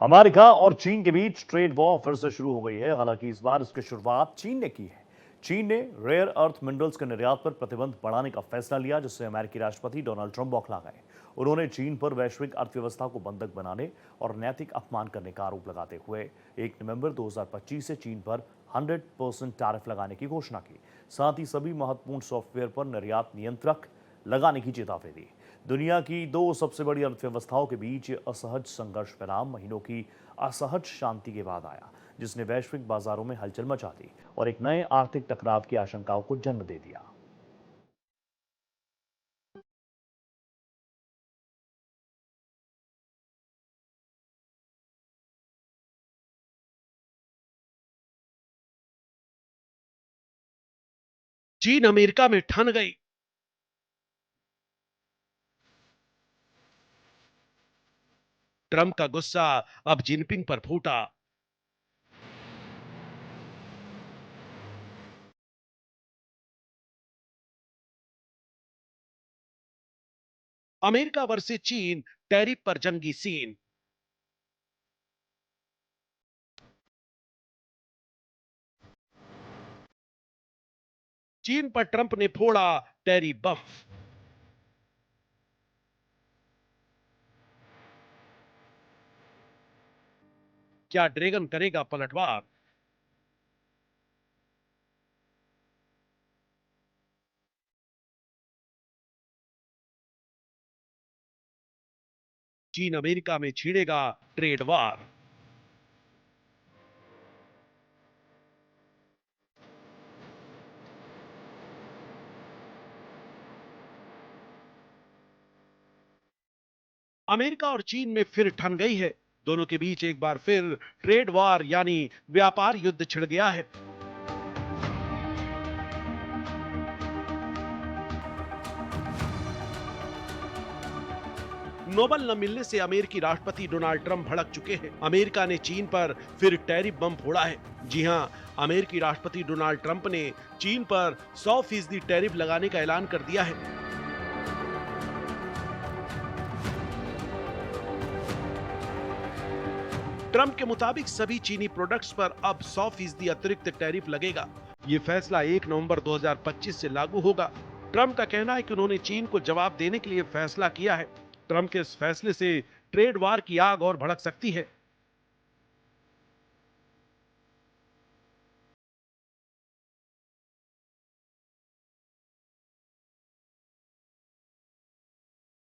America और चीन के बीच ट्रेड वॉर फिर से शुरू हो गई है। हालांकि इस बार इसकी शुरुआत चीन ने की है। चीन ने रेयर अर्थ मिनरल्स के निर्यात पर प्रतिबंध बढ़ाने का फैसला लिया, जिससे अमेरिकी राष्ट्रपति डोनाल्ड ट्रंप बौखला गए। उन्होंने चीन पर वैश्विक अर्थव्यवस्था को बंधक बनाने और नैतिक अपमान करने का आरोप लगाते हुए 1 नवंबर 2025 से चीन पर 100% टैरिफ लगाने की घोषणा की। साथ ही सभी महत्वपूर्ण सॉफ्टवेयर पर निर्यात नियंत्रक लगाने की चेतावनी दी। दुनिया की दो सबसे बड़ी अर्थव्यवस्थाओं के बीच असहज संघर्ष परिणाम महीनों की असहज शांति के बाद आया, जिसने वैश्विक बाजारों में हलचल मचा दी और एक नए आर्थिक टकराव की आशंकाओं को जन्म दे दिया। चीन अमेरिका में ठन गई। ट्रंप का गुस्सा अब जिनपिंग पर फूटा। अमेरिका वर्सेस चीन, टैरिफ पर जंगी सीन। चीन पर ट्रंप ने फोड़ा टैरिफ बम। क्या ड्रैगन करेगा पलटवार? चीन अमेरिका में छिड़ेगा ट्रेड वार। अमेरिका और चीन में फिर ठन गई है। दोनों के बीच एक बार फिर ट्रेड वार यानी व्यापार युद्ध छिड़ गया है। नोबल न मिलने से अमेरिकी राष्ट्रपति डोनाल्ड ट्रंप भड़क चुके हैं। अमेरिका ने चीन पर फिर टैरिफ बम फोड़ा है। जी हां, अमेरिकी राष्ट्रपति डोनाल्ड ट्रंप ने चीन पर 100% टैरिफ लगाने का ऐलान कर दिया है। ट्रंप के मुताबिक सभी चीनी प्रोडक्ट्स पर अब 100% अतिरिक्त टैरिफ लगेगा। ये फैसला 1 नवंबर 2025 से लागू होगा। ट्रंप का कहना है कि उन्होंने चीन को जवाब देने के लिए फैसला किया है। ट्रंप के इस फैसले से ट्रेड वार की आग और भड़क सकती है।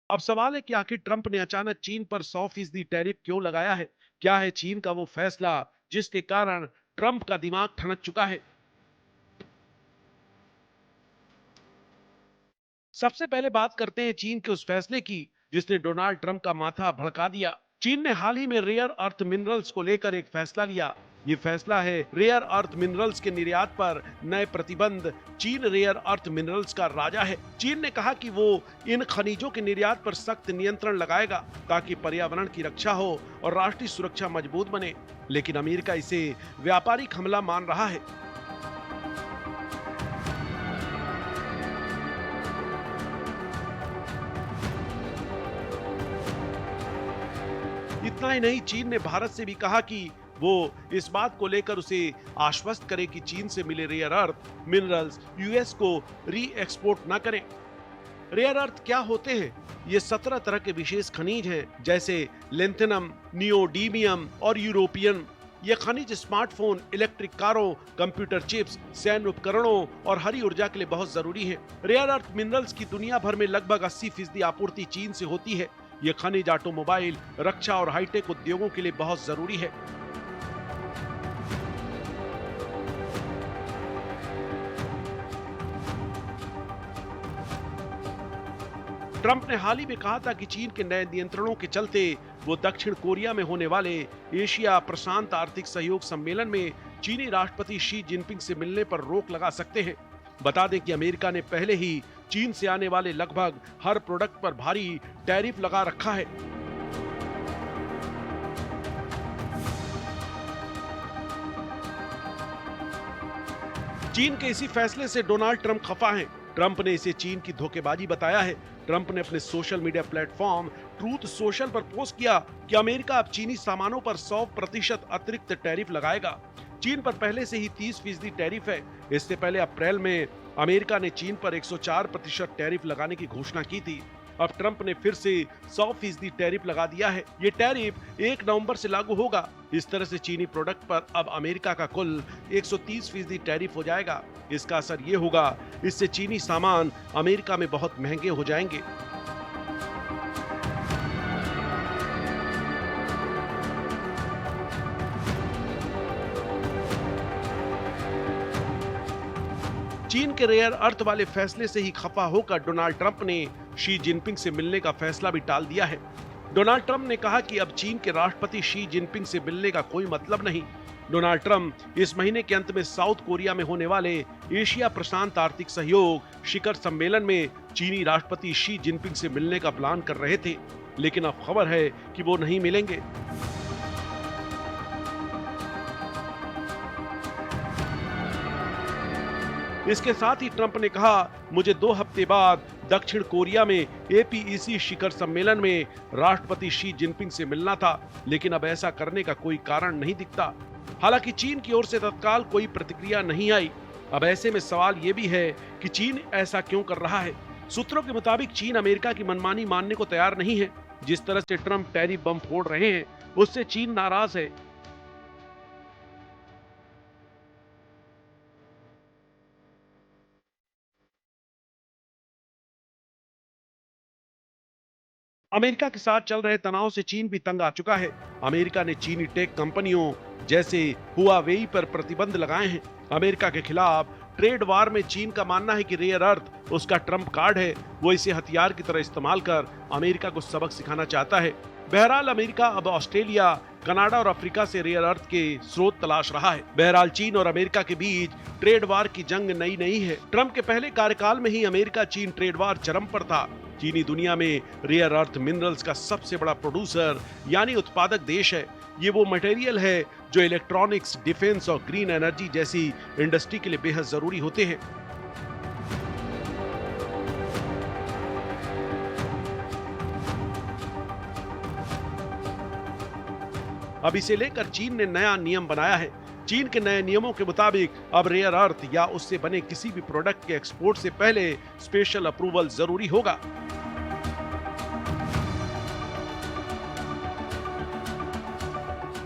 अब सवाल है कि आखिर ट्रंप ने अचानक चीन पर 100% टैरिफ क्यों लगाया है? क्या है चीन का वो फैसला जिसके कारण ट्रंप का दिमाग ठनक चुका है? सबसे पहले बात करते हैं चीन के उस फैसले की जिसने डोनाल्ड ट्रंप का माथा भड़का दिया। चीन ने हाल ही में रेयर अर्थ मिनरल्स को लेकर एक फैसला लिया। ये फैसला है रेयर अर्थ मिनरल्स के निर्यात पर नए प्रतिबंध। चीन रेयर अर्थ मिनरल्स का राजा है। चीन ने कहा कि वो इन खनिजों के निर्यात पर सख्त नियंत्रण लगाएगा ताकि पर्यावरण की रक्षा हो और राष्ट्रीय सुरक्षा मजबूत बने। लेकिन अमेरिका इसे व्यापारिक हमला मान रहा है। इतना ही नहीं, चीन ने भारत से भी कहा कि वो इस बात को लेकर उसे आश्वस्त करे कि चीन से मिले रेयर अर्थ मिनरल्स यूएस को री एक्सपोर्ट न करें। रेयर अर्थ क्या होते हैं? ये 17 तरह के विशेष खनिज हैं, जैसे लेंथेनम, नियोडीमियम और यूरोपियन। ये खनिज स्मार्टफोन, इलेक्ट्रिक कारों, कंप्यूटर चिप्स, सैन्य उपकरणों और हरी ऊर्जा के लिए बहुत जरूरी है। रेयर अर्थ मिनरल्स की दुनिया भर में लगभग 80% आपूर्ति चीन से होती है। ये खनिज ऑटोमोबाइल, रक्षा और हाईटेक उद्योगों के लिए बहुत जरूरी है। ट्रंप ने हाल ही में कहा था कि चीन के नए नियंत्रणों के चलते वो दक्षिण कोरिया में होने वाले एशिया प्रशांत आर्थिक सहयोग सम्मेलन में चीनी राष्ट्रपति शी जिनपिंग से मिलने पर रोक लगा सकते हैं। बता दें कि अमेरिका ने पहले ही चीन से आने वाले लगभग हर प्रोडक्ट पर भारी टैरिफ लगा रखा है। चीन के इसी फैसले से डोनाल्ड ट्रंप खफा हैं। ट्रंप ने इसे चीन की धोखेबाजी बताया है। ट्रंप ने अपने social media platform truth social पर पोस्ट किया कि अमेरिका अब चीनी सामानों पर 100% अतिरिक्त टैरिफ लगाएगा। चीन पर पहले से ही 30% टैरिफ है। इससे पहले अप्रैल में अमेरिका ने चीन पर 104% टैरिफ लगाने की घोषणा की थी। अब ट्रंप ने फिर से 100% टैरिफ लगा दिया है। ये टैरिफ 1 नवंबर से लागू होगा। इस तरह से चीनी प्रोडक्ट पर अब अमेरिका का कुल 130% टैरिफ हो जाएगा। इसका असर ये होगा, इससे चीनी सामान अमेरिका में बहुत महंगे हो जाएंगे। चीन के रेयर अर्थ वाले फैसले से ही खफा होकर डोनाल्ड ट्रंप ने शी जिनपिंग से मिलने का फैसला भी टाल दिया है। डोनाल्ड ट्रंप ने कहा कि अब चीन के राष्ट्रपति शी जिनपिंग से मिलने का कोई मतलब नहीं। डोनाल्ड ट्रंप इस महीने के अंत में साउथ कोरिया में होने वाले एशिया प्रशांत आर्थिक सहयोग शिखर सम्मेलन में चीनी राष्ट्रपति शी जिनपिंग से मिलने का प्लान कर रहे थे, लेकिन अब खबर है कि वो नहीं मिलेंगे। इसके साथ ही ट्रंप ने कहा, मुझे 2 हफ्ते बाद दक्षिण कोरिया में एपीईसी शिखर सम्मेलन में राष्ट्रपति शी जिनपिंग से मिलना था, लेकिन अब ऐसा करने का कोई कारण नहीं दिखता। हालांकि चीन की ओर से तत्काल कोई प्रतिक्रिया नहीं आई। अब ऐसे में सवाल ये भी है कि चीन ऐसा क्यों कर रहा है। सूत्रों के मुताबिक चीन अमेरिका की मनमानी मानने को तैयार नहीं है। जिस तरह से ट्रंप टैरिफ बम फोड़ रहे हैं, उससे चीन नाराज है। अमेरिका के साथ चल रहे तनाव से चीन भी तंग आ चुका है। अमेरिका ने चीनी टेक कंपनियों जैसे हुआवेई पर प्रतिबंध लगाए हैं। अमेरिका के खिलाफ ट्रेड वार में चीन का मानना है कि रेयर अर्थ उसका ट्रम्प कार्ड है। वो इसे हथियार की तरह इस्तेमाल कर अमेरिका को सबक सिखाना चाहता है। बहरहाल अमेरिका अब ऑस्ट्रेलिया, कनाडा और अफ्रीका से रेयर अर्थ के स्रोत तलाश रहा है। बहरहाल चीन और अमेरिका के बीच ट्रेड वार की जंग नई नहीं है। ट्रंप के पहले कार्यकाल में ही अमेरिका चीन ट्रेड वार चरम पर था। चीनी दुनिया में रेयर अर्थ मिनरल्स का सबसे बड़ा प्रोड्यूसर यानी उत्पादक देश है। ये वो मटेरियल है जो इलेक्ट्रॉनिक्स, डिफेंस और ग्रीन एनर्जी जैसी इंडस्ट्री के लिए बेहद जरूरी होते हैं। अब इसे लेकर चीन ने नया नियम बनाया है। चीन के नए नियमों के मुताबिक अब रेयर अर्थ या उससे बने किसी भी प्रोडक्ट के एक्सपोर्ट से पहले स्पेशल अप्रूवल जरूरी होगा।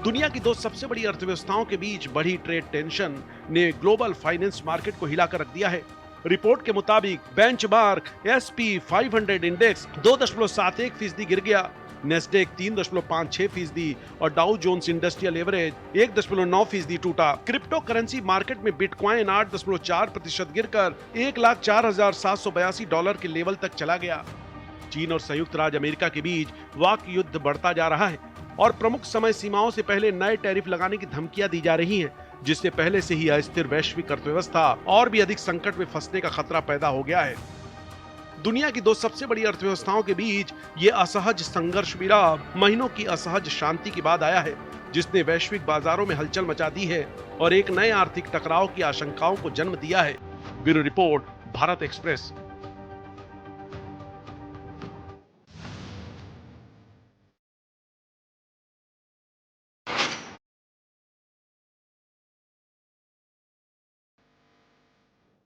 दुनिया की 2 सबसे बड़ी अर्थव्यवस्थाओं के बीच बढ़ी ट्रेड टेंशन ने ग्लोबल फाइनेंस मार्केट को हिलाकर रख दिया है। रिपोर्ट के मुताबिक बेंचमार्क SP 500 इंडेक्स 2.71% गिर गया, नेस्डेक 3.56% और डाउ जोन्स इंडस्ट्रियल एवरेज 1.9% टूटा। क्रिप्टो करेंसी मार्केट में बिटकॉइन 8.4% गिरकर $1,04,782 के लेवल तक चला गया। चीन और संयुक्त राज्य अमेरिका के बीच वाक युद्ध बढ़ता जा रहा है और प्रमुख समय सीमाओं से पहले नए टैरिफ लगाने की धमकियां दी जा रही हैं, जिससे पहले से ही अस्थिर वैश्विक अर्थव्यवस्था और भी अधिक संकट में फंसने का खतरा पैदा हो गया है। दुनिया की 2 सबसे बड़ी अर्थव्यवस्थाओं के बीच ये असहज संघर्ष भी महीनों की असहज शांति के बाद आया है, जिसने वैश्विक बाजारों में हलचल मचा दी है और एक नए आर्थिक टकराव की आशंकाओं को जन्म दिया है। Bureau report, Bharat express.